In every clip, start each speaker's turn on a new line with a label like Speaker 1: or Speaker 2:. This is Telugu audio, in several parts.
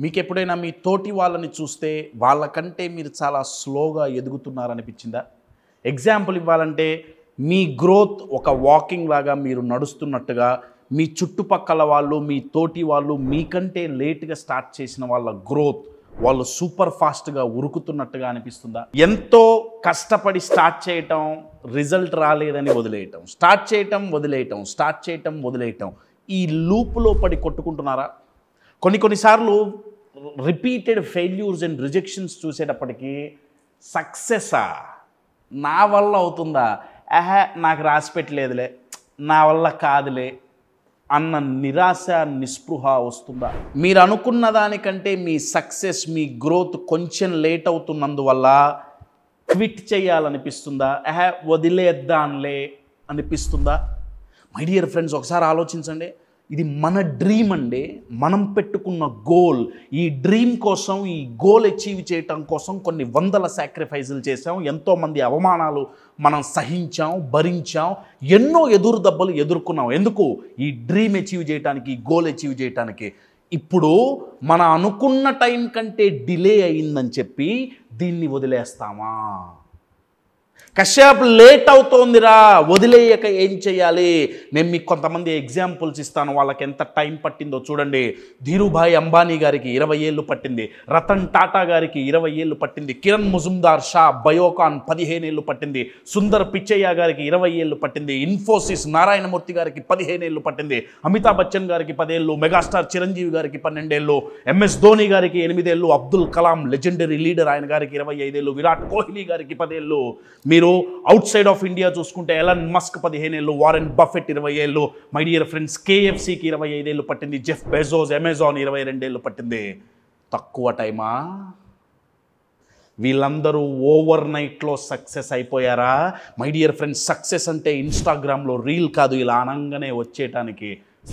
Speaker 1: మీకు ఎప్పుడైనా మీ తోటి వాళ్ళని చూస్తే వాళ్ళకంటే మీరు చాలా స్లోగా ఎదుగుతున్నారనిపించిందా? ఎగ్జాంపుల్ ఇవ్వాలంటే మీ గ్రోత్ ఒక వాకింగ్ లాగా మీరు నడుస్తున్నట్టుగా మీ చుట్టుపక్కల వాళ్ళు మీ తోటి వాళ్ళు మీకంటే లేట్గా స్టార్ట్ చేసిన వాళ్ళ గ్రోత్ వాళ్ళు సూపర్ ఫాస్ట్గా ఉరుకుతున్నట్టుగా అనిపిస్తుందా? ఎంతో కష్టపడి స్టార్ట్ చేయటం, రిజల్ట్ రాలేదని వదిలేయటం, స్టార్ట్ చేయటం వదిలేయటం, స్టార్ట్ చేయటం వదిలేయటం, ఈ లూప్లో పడి కొట్టుకుంటున్నారా? కొన్నిసార్లు రిపీటెడ్ ఫెయిల్యూర్స్ అండ్ రిజెక్షన్స్ చూసేటప్పటికీ సక్సెసా నా వల్ల అవుతుందా, నాకు రాసి పెట్టలేదులే, నా వల్ల కాదులే అన్న నిరాశ నిస్పృహ వస్తుందా? మీరు అనుకున్న దానికంటే మీ సక్సెస్ మీ గ్రోత్ కొంచెం లేట్ అవుతున్నందువల్ల క్విట్ చేయాలనిపిస్తుందా? వదిలేద్దాంలే అనిపిస్తుందా? మై డియర్ ఫ్రెండ్స్, ఒకసారి ఆలోచించండి. ఇది మన డ్రీమ్ అండి, మనం పెట్టుకున్న గోల్. ఈ డ్రీమ్ కోసం, ఈ గోల్ అచీవ్ చేయటం కోసం కొన్ని వందల సాక్రిఫైజులు చేసాం, ఎంతోమంది అవమానాలు మనం సహించాం, భరించాం, ఎన్నో ఎదురు దెబ్బలు ఎదుర్కొన్నాం. ఎందుకు? ఈ డ్రీమ్ అచీవ్ చేయడానికి, ఈ గోల్ అచీవ్ చేయడానికి. ఇప్పుడు మనం అనుకున్న టైం కంటే డిలే అయిందని చెప్పి దీన్ని వదిలేస్తామా? కశ్యప్ లేట్ అవుతోందిరా, వదిలేయక ఏం చేయాలి? నేను మీకు కొంతమంది ఎగ్జాంపుల్స్ ఇస్తాను, వాళ్ళకి ఎంత టైం పట్టిందో చూడండి. ధీరుభాయ్ అంబానీ గారికి 20 ఏళ్ళు పట్టింది, రతన్ టాటా గారికి 20 ఏళ్ళు పట్టింది, కిరణ్ ముజుమ్దార్ షా బయోకాన్ 15 ఏళ్ళు పట్టింది, సుందర్ పిచ్చయ్య గారికి 20 ఏళ్ళు పట్టింది, ఇన్ఫోసిస్ నారాయణమూర్తి గారికి 15 ఏళ్ళు పట్టింది, అమితాబ్ బచ్చన్ గారికి 10 ఏళ్ళు, మెగాస్టార్ చిరంజీవి గారికి 12 ఏళ్ళు, MS ధోని గారికి 8 ఏళ్ళు, అబ్దుల్ కలాం లెజెండరీ లీడర్ ఆయన గారికి 25 ఏళ్ళు, విరాట్ కోహ్లీ గారికి 10 ఏళ్ళు. మీరు అవుట్ సైడ్ ఆఫ్ ఇండియా చూసుకుంటే ఎలన్ మస్క్ 15 ఏళ్ళు, వారెన్ బఫెట్ 20 ఏళ్ళు, మై డియర్ ఫ్రెండ్స్ KFCకి 25 ఏళ్ళు పట్టింది, జెఫ్ బెజోస్ అమెజాన్ 22 ఏళ్ళు పట్టింది. తక్కువ టైమా? వీళ్ళందరూ ఓవర్ నైట్లో సక్సెస్ అయిపోయారా? మై డియర్ ఫ్రెండ్స్, సక్సెస్ అంటే ఇన్స్టాగ్రామ్లో రీల్ కాదు, ఇలా అనగానే వచ్చేయటానికి.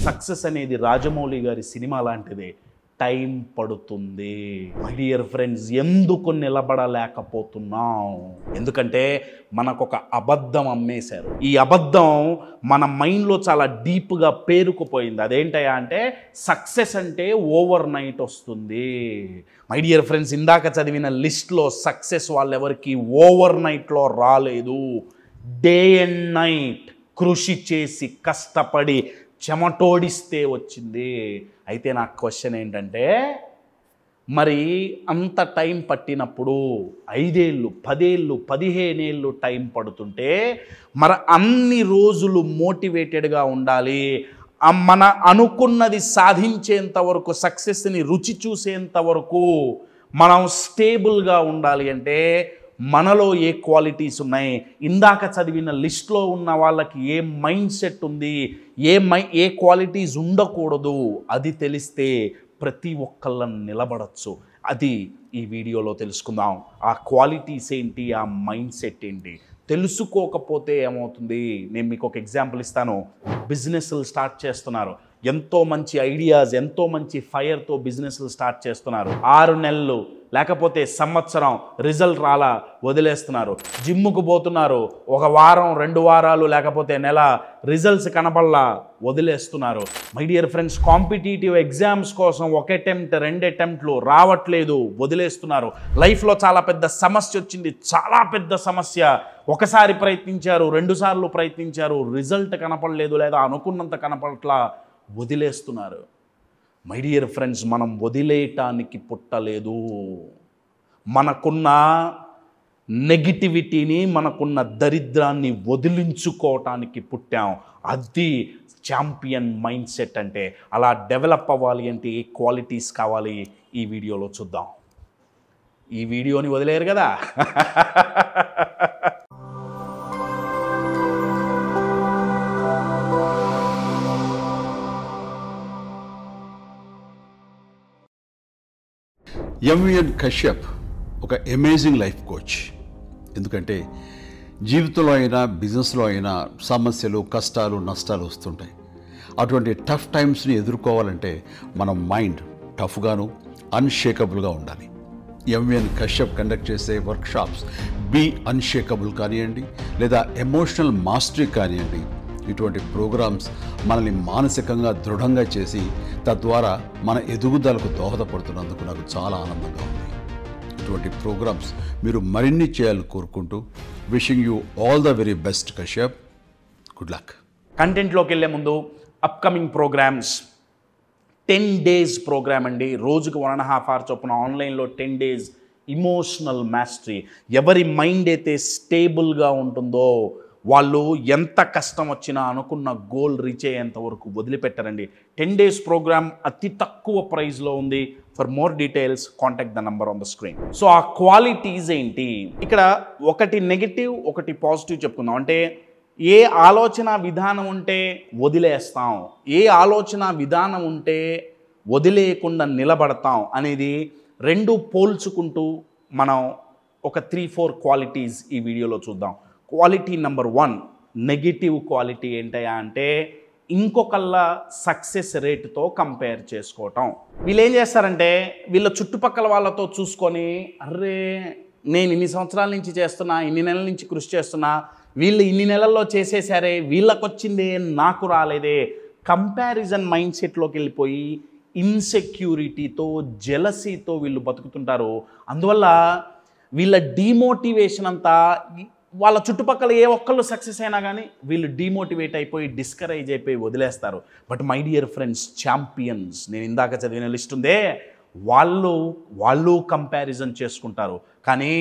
Speaker 1: సక్సెస్ అనేది రాజమౌళి గారి సినిమా లాంటిది, టైం పడుతుంది. మై డియర్ ఫ్రెండ్స్, ఎందుకు నిలబడలేకపోతున్నాం? ఎందుకంటే మనకొక అబద్ధం అమ్మేశారు. ఈ అబద్ధం మన మైండ్లో చాలా డీప్గా పేరుకుపోయింది. అదేంటయా అంటే సక్సెస్ అంటే ఓవర్ నైట్ వస్తుంది. మై డియర్ ఫ్రెండ్స్, ఇందాక చదివిన లిస్ట్లో సక్సెస్ వాళ్ళెవరికి ఓవర్ నైట్లో రాలేదు. డే అండ్ నైట్ కృషి చేసి కష్టపడి చెమటోడిస్తే వచ్చింది. అయితే నా క్వశ్చన్ ఏంటంటే, మరి అంత టైం పట్టినప్పుడు 5 ఏళ్ళు 10 ఏళ్ళు 15 ఏళ్ళు టైం పడుతుంటే మరి అన్ని రోజులు మోటివేటెడ్గా ఉండాలి, మన అనుకున్నది సాధించేంత వరకు, సక్సెస్ని రుచి చూసేంత వరకు మనం స్టేబుల్గా ఉండాలి అంటే మనలో ఏ క్వాలిటీస్ ఉన్నాయి? ఇందాక చదివిన లిస్ట్లో ఉన్న వాళ్ళకి ఏ మైండ్ సెట్ ఉంది, ఏ క్వాలిటీస్ ఉండకూడదు, అది తెలిస్తే ప్రతి ఒక్కళ్ళని నిలబడచ్చు. అది ఈ వీడియోలో తెలుసుకుందాం. ఆ క్వాలిటీస్ ఏంటి, ఆ మైండ్ సెట్ ఏంటి? తెలుసుకోకపోతే ఏమవుతుంది? నేను మీకు ఒక ఎగ్జాంపుల్ ఇస్తాను. బిజినెస్లు స్టార్ట్ చేస్తున్నారు, ఎంతో మంచి ఐడియాస్, ఎంతో మంచి ఫైర్తో బిజినెస్లు స్టార్ట్ చేస్తున్నారు. 6 నెలలు లేకపోతే సంవత్సరం రిజల్ట్ రాలా, వదిలేస్తున్నారు. జిమ్ముకు పోతున్నారు, 1 వారం 2 వారాలు లేకపోతే నెల రిజల్ట్స్ కనబడలా, వదిలేస్తున్నారు. My dear friends, competitive exams కోసం 1 అటెంప్ట్ 2 అటెంప్ట్లు రావట్లేదు, వదిలేస్తున్నారు. లైఫ్లో చాలా పెద్ద సమస్య వచ్చింది, చాలా పెద్ద సమస్య. ఒకసారి ప్రయత్నించారు, 2 సార్లు ప్రయత్నించారు, రిజల్ట్ కనపడలేదు, లేదా అనుకున్నంత కనపడట్లా, వదిలేస్తున్నారు. మై డియర్ ఫ్రెండ్స్, మనం వదిలేయటానికి పుట్టలేదు. మనకున్న నెగిటివిటీని, మనకున్న దరిద్రాన్ని వదిలించుకోవటానికి పుట్టాం. అది ఛాంపియన్ మైండ్ సెట్ అంటే. అలా డెవలప్ అవ్వాలి అంటే ఏ క్వాలిటీస్ కావాలి, ఈ వీడియోలో చూద్దాం. ఈ వీడియోని వదిలేరు కదా.
Speaker 2: ఎంవిఎన్ కశ్యప్ ఒక అమేజింగ్ లైఫ్ కోచ్. ఎందుకంటే జీవితంలో అయినా బిజినెస్లో అయినా సమస్యలు, కష్టాలు, నష్టాలు వస్తుంటాయి. అటువంటి టఫ్ టైమ్స్ని ఎదుర్కోవాలంటే మన మైండ్ టఫ్గాను అన్షేకబుల్గా ఉండాలి. ఎంవిఎన్ కశ్యప్ కండక్ట్ చేసే వర్క్షాప్స్ బీ అన్షేకబుల్ కానివ్వండి, లేదా ఎమోషనల్ మాస్టరీ కానివ్వండి, ఇటువంటి ప్రోగ్రామ్స్ మనల్ని మానసికంగా దృఢంగా చేసి తద్వారా మన ఎదుగుదలకు దోహదపడుతున్నందుకు నాకు చాలా ఆనందంగా ఉంది. ఇటువంటి ప్రోగ్రామ్స్ మీరు మరిన్ని చేయాలని కోరుకుంటూ wishing you all the very best Kashyap. Good luck.
Speaker 1: కంటెంట్లోకి వెళ్ళే ముందు అప్కమింగ్ ప్రోగ్రామ్స్ 10 days ప్రోగ్రామ్ అండి. రోజుకు 1.5 hour చొప్పున ఆన్లైన్లో 10 days ఇమోషనల్ మాస్టరీ. ఎవరి మైండ్ అయితే స్టేబుల్గా ఉంటుందో వాళ్ళు ఎంత కష్టం వచ్చినా అనుకున్న గోల్ రీచ్ అయ్యేంత వరకు వదిలిపెట్టారండి. 10 days ప్రోగ్రామ్ అతి తక్కువ ప్రైస్లో ఉంది. For more details contact the number on the screen. So ఆ క్వాలిటీస్ ఏంటి? ఇక్కడ ఒకటి నెగిటివ్ ఒకటి పాజిటివ్ చెప్పుకుందాం. అంటే ఏ ఆలోచన విధానం ఉంటే వదిలేస్తాం, ఏ ఆలోచన విధానం ఉంటే వదిలేయకుండా నిలబడతాం అనేది రెండు పోల్చుకుంటూ మనం ఒక 3-4 క్వాలిటీస్ ఈ వీడియోలో చూద్దాం. క్వాలిటీ నెంబర్ 1 నెగిటివ్ క్వాలిటీ ఏంటయ్యా అంటే ఇంకొకళ్ళ సక్సెస్ రేటుతో కంపేర్ చేసుకోవటం. వీళ్ళు ఏం చేస్తారంటే వీళ్ళ చుట్టుపక్కల వాళ్ళతో చూసుకొని, అర్రే నేను ఇన్ని సంవత్సరాల నుంచి చేస్తున్నా, ఇన్ని నెలల నుంచి కృషి చేస్తున్నా, వీళ్ళు ఇన్ని నెలల్లో చేసేసారే, వీళ్ళకు వచ్చిందే నాకు రాలేదే, కంపారిజన్ మైండ్ సెట్లోకి వెళ్ళిపోయి ఇన్సెక్యూరిటీతో జెలసీతో వీళ్ళు బతుకుతుంటారు. అందువల్ల వీళ్ళ డీమోటివేషన్ అంతా వాళ్ళ చుట్టుపక్కల ఏ ఒక్కళ్ళు సక్సెస్ అయినా కానీ వీళ్ళు డీమోటివేట్ అయిపోయి డిస్కరేజ్ అయిపోయి వదిలేస్తారు. But my dear friends, champions, నేను ఇందాక చదివిన లిస్ట్ ఉందే, వాళ్ళు కంపారిజన్ చేసుకుంటారు. కానీ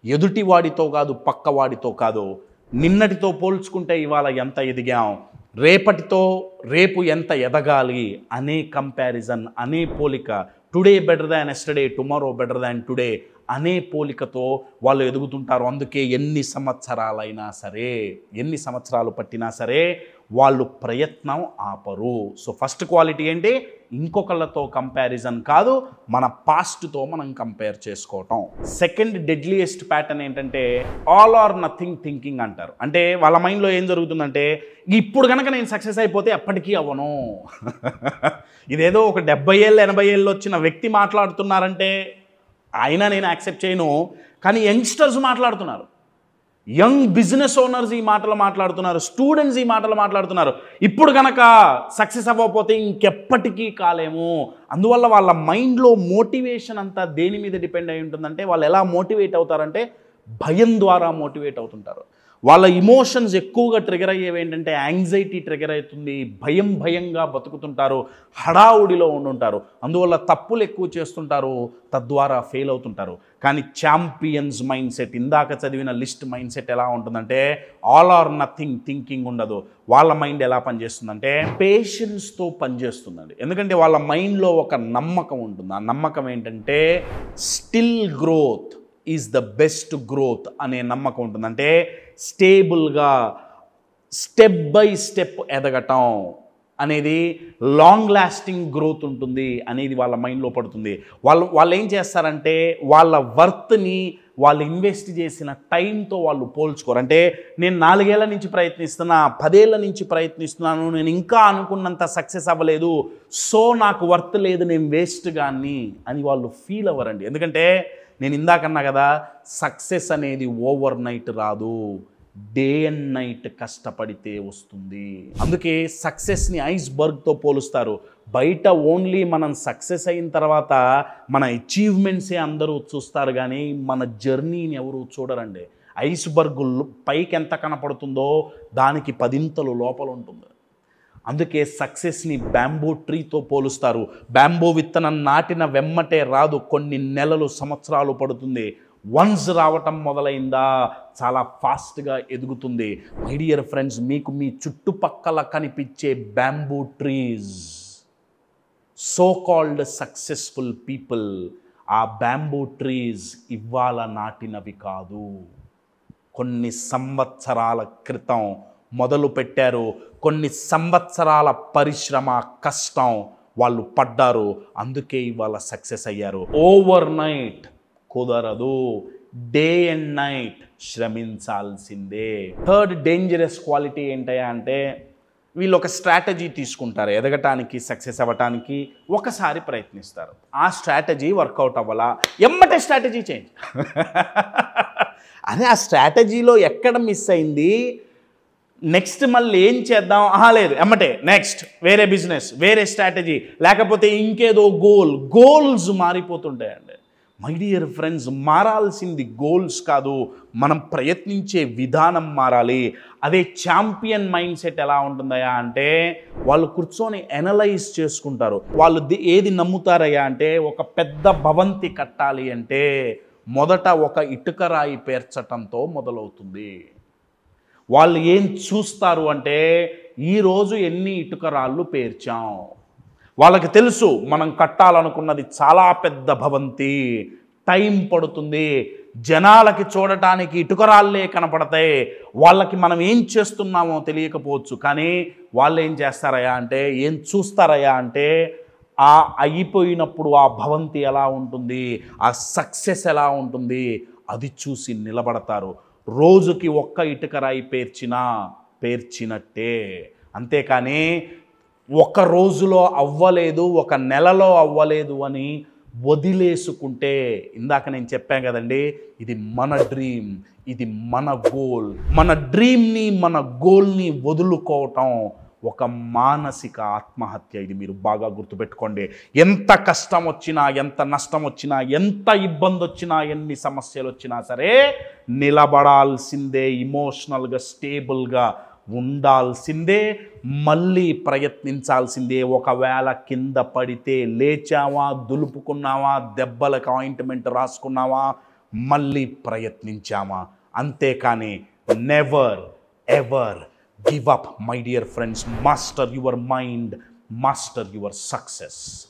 Speaker 1: ఎదుటివాడితో కాదు, పక్కవాడితో కాదు, నిన్నటితో పోల్చుకుంటే ఇవాళ ఎంత ఎదిగాం, రేపు ఎంత ఎదగాలి అనే కంపారిజన్, అనే పోలిక, today better than yesterday, tomorrow better than today అనే పోలికతో వాళ్ళు ఎదుగుతుంటారు. అందుకే ఎన్ని సంవత్సరాలు పట్టినా సరే వాళ్ళు ప్రయత్నం ఆపరు. సో ఫస్ట్ క్వాలిటీ ఏంటి? ఇంకొకళ్ళతో కంపారిజన్ కాదు, మన పాస్ట్తో మనం కంపేర్ చేసుకోవటం. సెకండ్ డెడ్లియెస్ట్ ప్యాటర్న్ ఏంటంటే ఆల్ ఆర్ నథింగ్ థింకింగ్ అంటారు. అంటే వాళ్ళ మైండ్లో ఏం జరుగుతుందంటే ఇప్పుడు కనుక నేను సక్సెస్ అయిపోతే ఎప్పటికీ అవ్వను. ఇదేదో ఒక 70 ఏళ్ళు 80 ఏళ్ళు వచ్చిన వ్యక్తి మాట్లాడుతున్నారంటే అయినా నేను యాక్సెప్ట్ చేయను. కానీ యంగ్స్టర్స్ మాట్లాడుతున్నారు, యంగ్ బిజినెస్ ఓనర్స్ ఈ మాటలు మాట్లాడుతున్నారు, స్టూడెంట్స్ ఈ మాటలు మాట్లాడుతున్నారు. ఇప్పుడు కనుక సక్సెస్ అవ్వకపోతే ఇంకెప్పటికీ కాలేము. అందువల్ల వాళ్ళ మైండ్లో మోటివేషన్ అంతా దేని మీద డిపెండ్ అయి ఉంటుందంటే వాళ్ళు ఎలా మోటివేట్ అవుతారంటే భయం ద్వారా మోటివేట్ అవుతుంటారు. వాళ్ళ ఇమోషన్స్ ఎక్కువగా ట్రిగర్ అయ్యేవి ఏంటంటే యాంగ్జైటీ ట్రిగర్ అవుతుంది, భయంగా బతుకుతుంటారు, హడావుడిలో ఉండుంటారు. అందువల్ల తప్పులు ఎక్కువ చేస్తుంటారు, తద్వారా ఫెయిల్ అవుతుంటారు. కానీ ఛాంపియన్స్ మైండ్ సెట్, ఇందాక చదివిన లిస్ట్ మైండ్ సెట్ ఎలా ఉంటుందంటే ఆల్ ఆర్ నథింగ్ థింకింగ్ ఉండదు. వాళ్ళ మైండ్ ఎలా పనిచేస్తుందంటే పేషెన్స్తో పనిచేస్తుందండి. ఎందుకంటే వాళ్ళ మైండ్లో ఒక నమ్మకం ఉంటుంది. ఆ నమ్మకం ఏంటంటే still growth is the best growth అనే నమ్మకం ఉంటుంది. అంటే స్టేబుల్గా స్టెప్ బై స్టెప్ ఎదగటం అనేది లాంగ్ లాస్టింగ్ గ్రోత్ ఉంటుంది అనేది వాళ్ళ మైండ్లో పడుతుంది. వాళ్ళు ఏం చేస్తారంటే వాళ్ళ వర్త్ని వాళ్ళు ఇన్వెస్ట్ చేసిన టైంతో వాళ్ళు పోల్చుకోరు. అంటే నేను 4 ఏళ్ల నుంచి ప్రయత్నిస్తున్నా, 10 ఏళ్ల నుంచి ప్రయత్నిస్తున్నాను, నేను ఇంకా అనుకున్నంత సక్సెస్ అవ్వలేదు, సో నాకు వర్త్ లేదు, నేను వేస్ట్ కానీ అని వాళ్ళు ఫీల్ అవ్వరండి. ఎందుకంటే నేను ఇందాకన్నా కదా, సక్సెస్ అనేది ఓవర్ నైట్ రాదు, డే అండ్ నైట్ కష్టపడితే వస్తుంది. అందుకే సక్సెస్ని ఐస్బర్గ్తో పోలుస్తారు. బయట ఓన్లీ మనం సక్సెస్ అయిన తర్వాత మన అచీవ్మెంట్సే అందరూ చూస్తారు, కానీ మన జర్నీని ఎవరు చూడరండి. ఐస్బర్గ్ పైకి ఎంత కనపడుతుందో దానికి 10 లోపల ఉంటుంది. అందుకే సక్సెస్ని బ్యాంబూ ట్రీతో పోలుస్తారు. బ్యాంబూ విత్తనం నాటిన వెమ్మటే రాదు, కొన్ని నెలలు సంవత్సరాలు పడుతుంది. వన్స్ రావటం మొదలైందా చాలా ఫాస్ట్గా ఎదుగుతుంది. మై డియర్ ఫ్రెండ్స్, మీకు మీ చుట్టుపక్కల కనిపించే bamboo trees, so called successful people, ఆ బ్యాంబూ ట్రీస్ ఇవాళ నాటినవి కాదు, కొన్ని సంవత్సరాల క్రితం మొదలు పెట్టారు. కొన్ని సంవత్సరాల పరిశ్రమ, కష్టం వాళ్ళు పడ్డారు, అందుకే ఇవాళ సక్సెస్ అయ్యారు. ఓవర్ నైట్ కుదరదు, డే అండ్ నైట్ శ్రమించాల్సిందే. థర్డ్ డేంజరస్ క్వాలిటీ ఏంటయ్యా అంటే వీళ్ళు ఒక స్ట్రాటజీ తీసుకుంటారు ఎదగటానికి, సక్సెస్ అవ్వటానికి. ఒకసారి ప్రయత్నిస్తారు, ఆ స్ట్రాటజీ వర్కౌట్ అవ్వాలా, ఎమ్మటే స్ట్రాటజీ చేంజ్. అదే ఆ స్ట్రాటజీలో ఎక్కడ మిస్ అయింది, నెక్స్ట్ మళ్ళీ ఏం చేద్దాం, లేదు ఎమ్మటే నెక్స్ట్ వేరే బిజినెస్, వేరే స్ట్రాటజీ, లేకపోతే ఇంకేదో గోల్స్ మారిపోతుంటాయండి. మై డియర్ ఫ్రెండ్స్, మారాల్సింది గోల్స్ కాదు, మనం ప్రయత్నించే విధానం మారాలి. అదే ఛాంపియన్ మైండ్ సెట్ ఎలా ఉంటుందయ్యా అంటే, వాళ్ళు కూర్చొని అనలైజ్ చేసుకుంటారు. వాళ్ళు ఏది నమ్ముతారయ్యా అంటే, ఒక పెద్ద భవంతి కట్టాలి అంటే మొదట ఒక ఇటుక రాయి పేర్చటంతో మొదలవుతుంది. వాళ్ళు ఏం చూస్తారు అంటే, ఈరోజు ఎన్ని ఇటుక రాళ్ళు పేర్చాం. వాళ్ళకి తెలుసు మనం కట్టాలనుకున్నది చాలా పెద్ద భవంతి, టైం పడుతుంది, జనాలకి చూడటానికి ఇటుకరాళ్ళే కనపడతాయి. వాళ్ళకి మనం ఏం చేస్తున్నామో తెలియకపోవచ్చు, కానీ వాళ్ళు ఏం చేస్తారయ్యా అంటే, ఏం చూస్తారయ్యా అంటే, ఆ అయిపోయినప్పుడు ఆ భవంతి ఎలా ఉంటుంది, ఆ సక్సెస్ ఎలా ఉంటుంది, అది చూసి నిలబడతారు. రోజుకి ఒక్క ఇటుకరాయి పేర్చినట్టే. అంతేకాని ఒక రోజులో అవ్వలేదు, ఒక నెలలో అవ్వలేదు అని వదిలేసుకుంటే, ఇందాక నేను చెప్పాను కదండి, ఇది మన డ్రీమ్, ఇది మన గోల్. మన డ్రీమ్ని, మన గోల్ని వదులుకోవటం ఒక మానసిక ఆత్మహత్య. ఇది మీరు బాగా గుర్తుపెట్టుకోండి. ఎంత కష్టం వచ్చినా, ఎంత నష్టం వచ్చినా, ఎంత ఇబ్బంది వచ్చినా, ఎన్ని సమస్యలు వచ్చినా సరే నిలబడాల్సిందే, ఇమోషనల్గా స్టేబుల్గా ఉండాల్సిందే, మళ్ళీ ప్రయత్నించాల్సిందే. ఒకవేళ కింద పడితే లేచావా, దులుపుకున్నావా, దెబ్బలకు ఆయింట్మెంట్ రాసుకున్నావా, మళ్ళీ ప్రయత్నించామా, అంతేకాని never ever give up, my dear friends. Master your mind, master your success.